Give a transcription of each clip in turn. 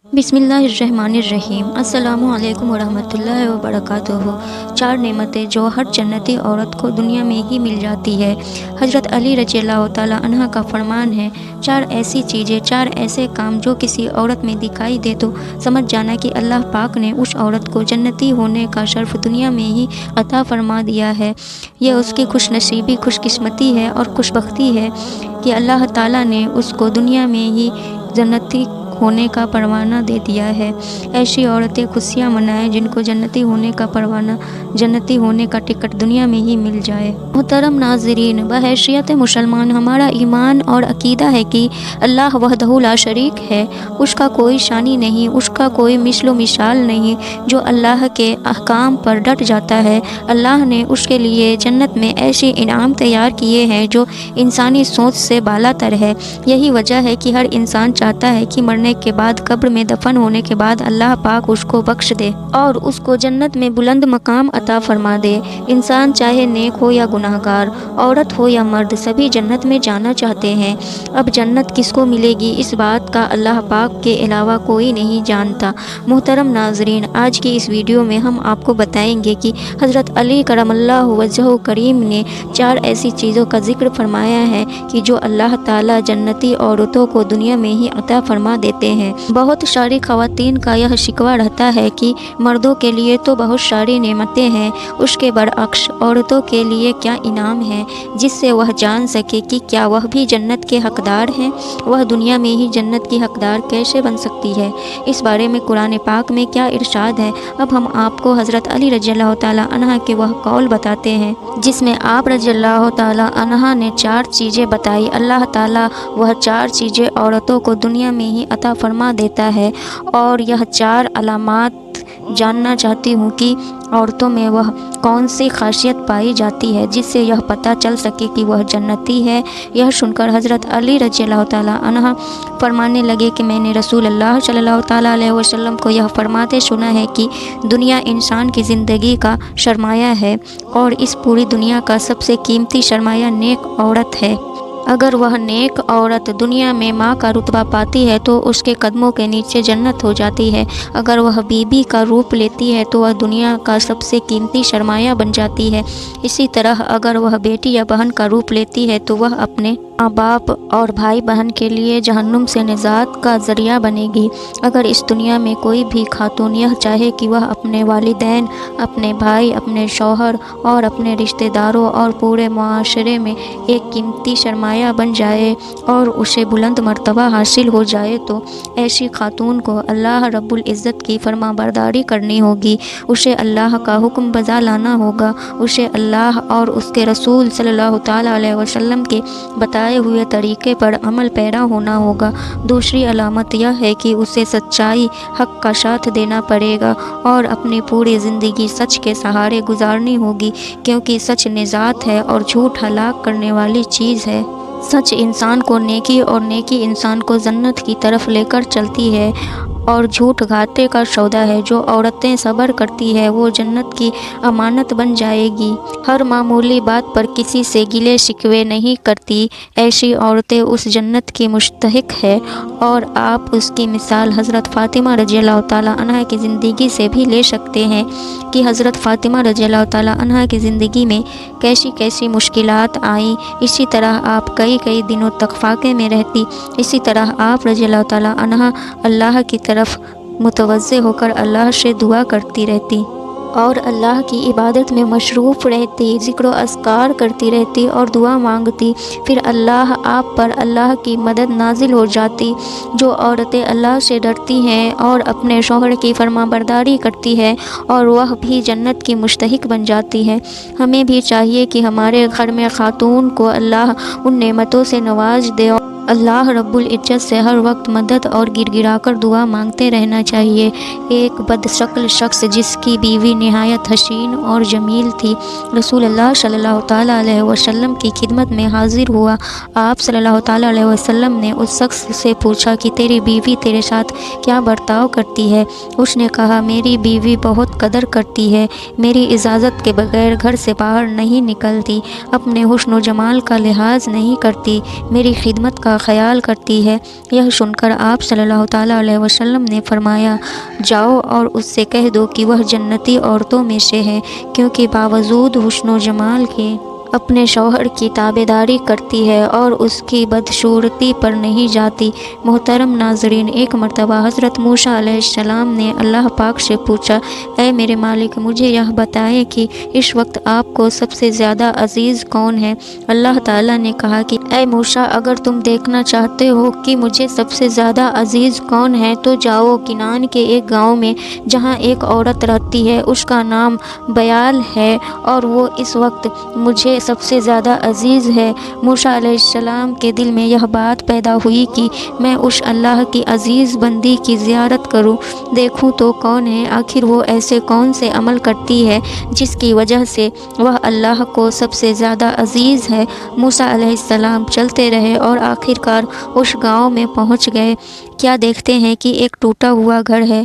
بسم اللہ الرحمن الرحیم۔ السلام علیکم ورحمۃ اللہ وبرکاتہ۔ 4 نعمتیں جو ہر جنتی عورت کو دنیا میں ہی مل جاتی ہے۔ حضرت علی رضی اللہ تعالیٰ عنہ کا فرمان ہے، 4 ایسی چیزیں، 4 ایسے کام جو کسی عورت میں دکھائی دے تو سمجھ جانا کہ اللہ پاک نے اس عورت کو جنتی ہونے کا شرف دنیا میں ہی عطا فرما دیا ہے۔ یہ اس کی خوش نصیبی، خوش قسمتی ہے اور خوش بختی ہے کہ اللہ تعالیٰ نے اس کو دنیا میں ہی جنتی ہونے کا پروانہ دے دیا ہے۔ ایسی عورتیں خوشیاں منائیں جن کو جنتی ہونے کا پروانہ، جنتی ہونے کا ٹکٹ دنیا میں ہی مل جائے۔ محترم ناظرین، بحیثیت مسلمان ہمارا ایمان اور عقیدہ ہے کہ اللہ وحدہ لا شریک ہے، اس کا کوئی ثانی نہیں، اس کا کوئی مثل و مثال نہیں۔ جو اللہ کے احکام پر ڈٹ جاتا ہے، اللہ نے اس کے لیے جنت میں ایسے انعام تیار کیے ہیں جو انسانی سوچ سے بالا تر ہے۔ یہی وجہ ہے کہ ہر انسان چاہتا ہے کہ مرنے کے بعد، قبر میں دفن ہونے کے بعد اللہ پاک اس کو بخش دے اور اس کو جنت میں بلند مقام عطا فرما دے۔ انسان چاہے نیک ہو یا گناہگار، عورت ہو یا مرد، سبھی جنت میں جانا چاہتے ہیں۔ اب جنت کس کو ملے گی، اس بات کا اللہ پاک کے علاوہ کوئی نہیں جانتا۔ محترم ناظرین، آج کی اس ویڈیو میں ہم آپ کو بتائیں گے کہ حضرت علی کرم اللہ وجہہ کریم نے 4 ایسی چیزوں کا ذکر فرمایا ہے کہ جو اللہ تعالیٰ جنتی عورتوں کو دنیا میں ہی عطا فرما دیتے ہیں۔ بہت ساری خواتین کا یہ شکوہ رہتا ہے کہ مردوں کے لیے تو بہت ساری نعمتیں ہیں، اس کے برعکس عورتوں کے لیے کیا انعام ہے جس سے وہ جان سکے کہ کیا وہ بھی جنت کے حقدار ہیں، وہ دنیا میں ہی جنت کی حقدار کیسے بن سکتی ہے۔ اس بارے میں قرآن پاک میں کیا ارشاد ہے، اب ہم آپ کو حضرت علی رضی اللہ تعالیٰ عنہ کے وہ قول بتاتے ہیں جس میں آپ رضی اللہ تعالیٰ عنہ نے 4 چیزیں بتائی۔ اللہ تعالیٰ وہ 4 چیزیں عورتوں کو دنیا میں ہی عطا فرما دیتا ہے، اور یہ 4 علامات جاننا چاہتی ہوں کہ عورتوں میں وہ کون سی خاصیت پائی جاتی ہے جس سے یہ پتہ چل سکے کہ وہ جنتی ہے۔ یہ سن کر حضرت علی رضی اللہ تعالیٰ عنہ فرمانے لگے کہ میں نے رسول اللہ صلی اللہ تعالیٰ علیہ وسلم کو یہ فرماتے سنا ہے کہ دنیا انسان کی زندگی کا سرمایہ ہے اور اس پوری دنیا کا سب سے قیمتی سرمایہ نیک عورت ہے۔ اگر وہ نیک عورت دنیا میں ماں کا رتبہ پاتی ہے تو اس کے قدموں کے نیچے جنت ہو جاتی ہے۔ اگر وہ بیوی کا روپ لیتی ہے تو وہ دنیا کا سب سے قیمتی سرمایہ بن جاتی ہے۔ اسی طرح اگر وہ بیٹی یا بہن کا روپ لیتی ہے تو وہ اپنے ماں باپ اور بھائی بہن کے لیے جہنم سے نجات کا ذریعہ بنے گی۔ اگر اس دنیا میں کوئی بھی خاتون یہ چاہے کہ وہ اپنے والدین، اپنے بھائی، اپنے شوہر اور اپنے رشتہ داروں اور پورے معاشرے میں ایک قیمتی سرمایہ بن جائے اور اسے بلند مرتبہ حاصل ہو جائے تو ایسی خاتون کو اللہ رب العزت کی فرما برداری کرنی ہوگی، اسے اللہ کا حکم بجا لانا ہوگا، اسے اللہ اور اس کے رسول صلی اللہ تعالیٰ علیہ وسلم کے بتائے ہوئے طریقے پر عمل پیرا ہونا ہوگا۔ دوسری علامت یہ ہے کہ اسے سچائی، حق کا ساتھ دینا پڑے گا اور اپنی پوری زندگی سچ کے سہارے گزارنی ہوگی، کیونکہ سچ نجات ہے اور جھوٹ ہلاک کرنے والی چیز ہے۔ سچ انسان کو نیکی اور نیکی انسان کو جنت کی طرف لے کر چلتی ہے اور جھوٹ گھاٹے کا سودا ہے۔ جو عورتیں صبر کرتی ہے وہ جنت کی امانت بن جائے گی۔ ہر معمولی بات پر کسی سے گلے شکوے نہیں کرتی، ایسی عورتیں اس جنت کی مستحق ہے۔ اور آپ اس کی مثال حضرت فاطمہ رضی اللہ تعالیٰ عنہ کی زندگی سے بھی لے سکتے ہیں کہ حضرت فاطمہ رضی اللہ تعالیٰ عنہ کی زندگی میں کیسی کیسی مشکلات آئیں۔ اسی طرح آپ کئی دنوں تک فاقے میں رہتی، اسی طرح آپ رضی اللہ تعالیٰ عنہ اللہ کی طرف متوجہ ہو کر اللہ سے دعا کرتی رہتی اور اللہ کی عبادت میں مصروف رہتی، ذکر و اذکار کرتی رہتی اور دعا مانگتی، پھر اللہ آپ پر اللہ کی مدد نازل ہو جاتی۔ جو عورتیں اللہ سے ڈرتی ہیں اور اپنے شوہر کی فرما برداری کرتی ہے اور وہ بھی جنت کی مستحق بن جاتی ہے۔ ہمیں بھی چاہیے کہ ہمارے گھر میں خاتون کو اللہ ان نعمتوں سے نواز دے اور اللہ رب العزت سے ہر وقت مدد اور گر گرا کر دعا مانگتے رہنا چاہیے۔ ایک بدشکل شخص جس کی بیوی نہایت حسین اور جمیل تھی، رسول اللہ صلی اللہ تعالیٰ علیہ وسلم کی خدمت میں حاضر ہوا۔ آپ صلی اللہ تعالیٰ علیہ وسلم نے اس شخص سے پوچھا کہ تیری بیوی تیرے ساتھ کیا برتاؤ کرتی ہے؟ اس نے کہا، میری بیوی بہت قدر کرتی ہے، میری اجازت کے بغیر گھر سے باہر نہیں نکلتی، اپنے حسن و جمال کا لحاظ نہیں کرتی، میری خدمت کا کا خیال کرتی ہے۔ یہ سن کر آپ صلی اللہ تعالیٰ علیہ وسلم نے فرمایا، جاؤ اور اس سے کہہ دو کہ وہ جنتی عورتوں میں سے ہے، کیونکہ باوجود حسن و جمال کے اپنے شوہر کی تابعداری کرتی ہے اور اس کی بدصورتی پر نہیں جاتی۔ محترم ناظرین، ایک مرتبہ حضرت موسیٰ علیہ السلام نے اللہ پاک سے پوچھا، اے میرے مالک، مجھے یہ بتائیں کہ اس وقت آپ کو سب سے زیادہ عزیز کون ہے؟ اللہ تعالیٰ نے کہا کہ اے موسیٰ، اگر تم دیکھنا چاہتے ہو کہ مجھے سب سے زیادہ عزیز کون ہے تو جاؤ کنعان کے ایک گاؤں میں جہاں ایک عورت رہتی ہے، اس کا نام بیال ہے اور وہ اس وقت مجھے سب سے زیادہ عزیز ہے۔ موسیٰ علیہ السلام کے دل میں یہ بات پیدا ہوئی کہ میں اس اللہ کی عزیز بندی کی زیارت کروں، دیکھوں تو کون ہے، آخر وہ ایسے کون سے عمل کرتی ہے جس کی وجہ سے وہ اللہ کو سب سے زیادہ عزیز ہے۔ موسیٰ علیہ السلام چلتے رہے اور آخرکار اس گاؤں میں پہنچ گئے۔ کیا دیکھتے ہیں کہ ایک ٹوٹا ہوا گھر ہے۔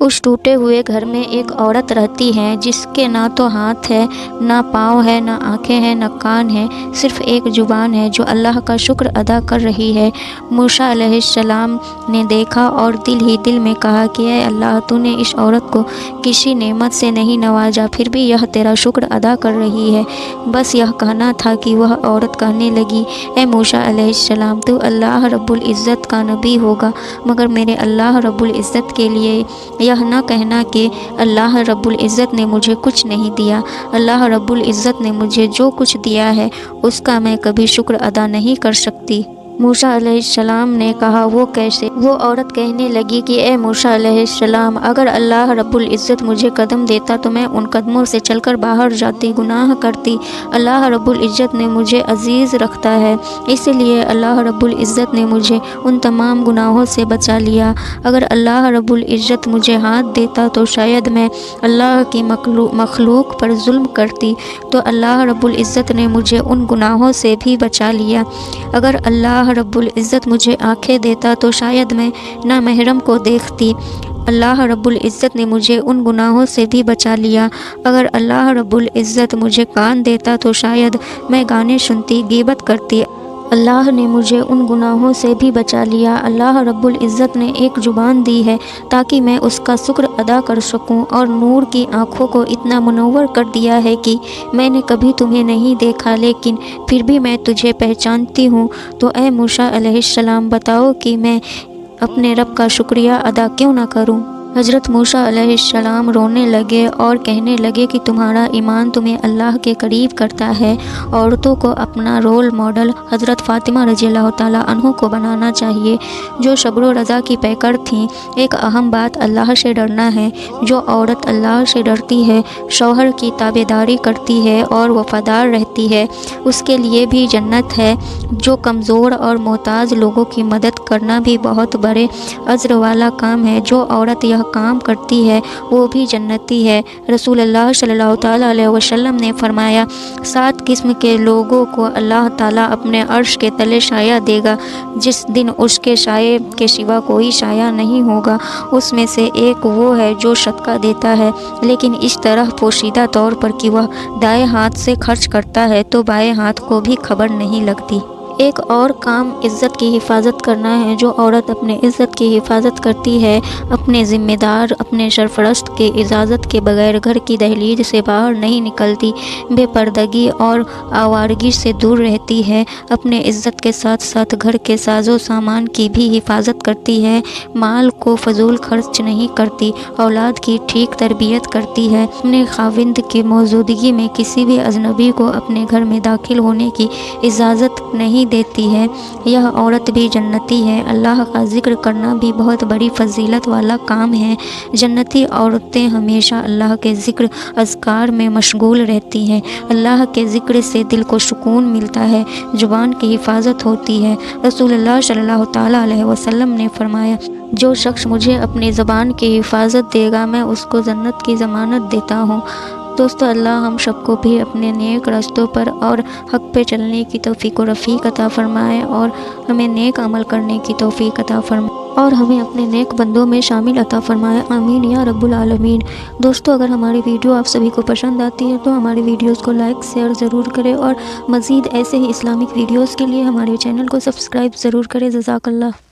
اس ٹوٹے ہوئے گھر میں ایک عورت رہتی ہے جس کے نہ تو ہاتھ ہے، نہ پاؤں ہے، نہ آنکھیں ہیں، نہ کان ہے، صرف ایک زبان ہے جو اللہ کا شکر ادا کر رہی ہے۔ موسیٰ علیہ السلام نے دیکھا اور دل ہی دل میں کہا کہ اے اللہ، تو نے اس عورت کو کسی نعمت سے نہیں نوازا، پھر بھی یہ تیرا شکر ادا کر رہی ہے۔ بس یہ کہنا تھا کہ وہ عورت کہنے لگی، اے موسیٰ علیہ السلام، تو اللہ رب العزت کا نبی ہوگا، مگر میرے اللہ رب العزت کے لیے یہ نہ کہنا کہ اللہ رب العزت نے مجھے کچھ نہیں دیا۔ اللہ رب العزت نے مجھے جو کچھ دیا ہے اس کا میں کبھی شکر ادا نہیں کر سکتی۔ موسیٰ علیہ السلام نے کہا، وہ کیسے؟ وہ عورت کہنے لگی کہ اے موسیٰ علیہ السلام، اگر اللہ رب العزت مجھے قدم دیتا تو میں ان قدموں سے چل کر باہر جاتی، گناہ کرتی۔ اللہ رب العزت نے مجھے عزیز رکھتا ہے، اس لیے اللہ رب العزت نے مجھے ان تمام گناہوں سے بچا لیا۔ اگر اللہ رب العزت مجھے ہاتھ دیتا تو شاید میں اللہ کی مخلوق پر ظلم کرتی، تو اللہ رب العزت نے مجھے ان گناہوں سے بھی بچا لیا۔ اگر اللہ رب العزت مجھے آنکھیں دیتا تو شاید میں نامحرم کو دیکھتی، اللہ رب العزت نے مجھے ان گناہوں سے بھی بچا لیا۔ اگر اللہ رب العزت مجھے کان دیتا تو شاید میں گانے سنتی، غیبت کرتی، اللہ نے مجھے ان گناہوں سے بھی بچا لیا۔ اللہ رب العزت نے ایک زبان دی ہے تاکہ میں اس کا شکر ادا کر سکوں، اور نور کی آنکھوں کو اتنا منور کر دیا ہے کہ میں نے کبھی تمہیں نہیں دیکھا لیکن پھر بھی میں تجھے پہچانتی ہوں۔ تو اے موسیٰ علیہ السلام، بتاؤ کہ میں اپنے رب کا شکریہ ادا کیوں نہ کروں؟ حضرت موسیٰ علیہ السلام رونے لگے اور کہنے لگے کہ تمہارا ایمان تمہیں اللہ کے قریب کرتا ہے۔ عورتوں کو اپنا رول ماڈل حضرت فاطمہ رضی اللہ تعالیٰ عنہ کو بنانا چاہیے، جو صبر و رضا کی پیکر تھیں۔ ایک اہم بات اللہ سے ڈرنا ہے۔ جو عورت اللہ سے ڈرتی ہے، شوہر کی تابعداری کرتی ہے اور وفادار رہتی ہے، اس کے لیے بھی جنت ہے۔ جو کمزور اور محتاج لوگوں کی مدد کرنا بھی بہت بڑے اجر والا کام ہے۔ جو عورت یہ کام کرتی ہے وہ بھی جنتی ہے۔ رسول اللہ صلی اللہ تعالیٰ علیہ وسلم نے فرمایا، 7 قسم کے لوگوں کو اللہ تعالیٰ اپنے عرش کے تلے سایہ دے گا جس دن اس کے سائے کے سوا کوئی سایہ نہیں ہوگا۔ اس میں سے ایک وہ ہے جو صدقہ دیتا ہے لیکن اس طرح پوشیدہ طور پر کہ وہ دائیں ہاتھ سے خرچ کرتا ہے تو بائیں ہاتھ کو بھی خبر نہیں لگتی۔ ایک اور کام عزت کی حفاظت کرنا ہے۔ جو عورت اپنے عزت کی حفاظت کرتی ہے، اپنے ذمہ دار، اپنے سرپرست کی اجازت کے بغیر گھر کی دہلیز سے باہر نہیں نکلتی، بے پردگی اور آوارگی سے دور رہتی ہے، اپنے عزت کے ساتھ ساتھ گھر کے ساز و سامان کی بھی حفاظت کرتی ہے، مال کو فضول خرچ نہیں کرتی، اولاد کی ٹھیک تربیت کرتی ہے، اپنے خاوند کی موجودگی میں کسی بھی اجنبی کو اپنے گھر میں داخل ہونے کی اجازت نہیں دیتی ہے، یہ عورت بھی جنتی ہے۔ اللہ کا ذکر کرنا بھی بہت بڑی فضیلت والا کام ہے۔ جنتی عورتیں ہمیشہ اللہ کے ذکر اذکار میں مشغول رہتی ہیں۔ اللہ کے ذکر سے دل کو سکون ملتا ہے، زبان کی حفاظت ہوتی ہے۔ رسول اللہ صلی اللہ تعالیٰ علیہ وسلم نے فرمایا، جو شخص مجھے اپنی زبان کی حفاظت دے گا میں اس کو جنت کی ضمانت دیتا ہوں۔ دوستو، اللہ ہم سب کو بھی اپنے نیک راستوں پر اور حق پہ چلنے کی توفیق و رفیق عطا فرمائے اور ہمیں نیک عمل کرنے کی توفیق عطا فرمائے۔ اور ہمیں اپنے نیک بندوں میں شامل عطا فرمائے، آمین یا رب العالمین۔ دوستو، اگر ہماری ویڈیو آپ سبھی کو پسند آتی ہے تو ہماری ویڈیوز کو لائک شیئر ضرور کریں، اور مزید ایسے ہی اسلامک ویڈیوز کے لیے ہمارے چینل کو سبسکرائب ضرور کریں۔ جزاک اللہ۔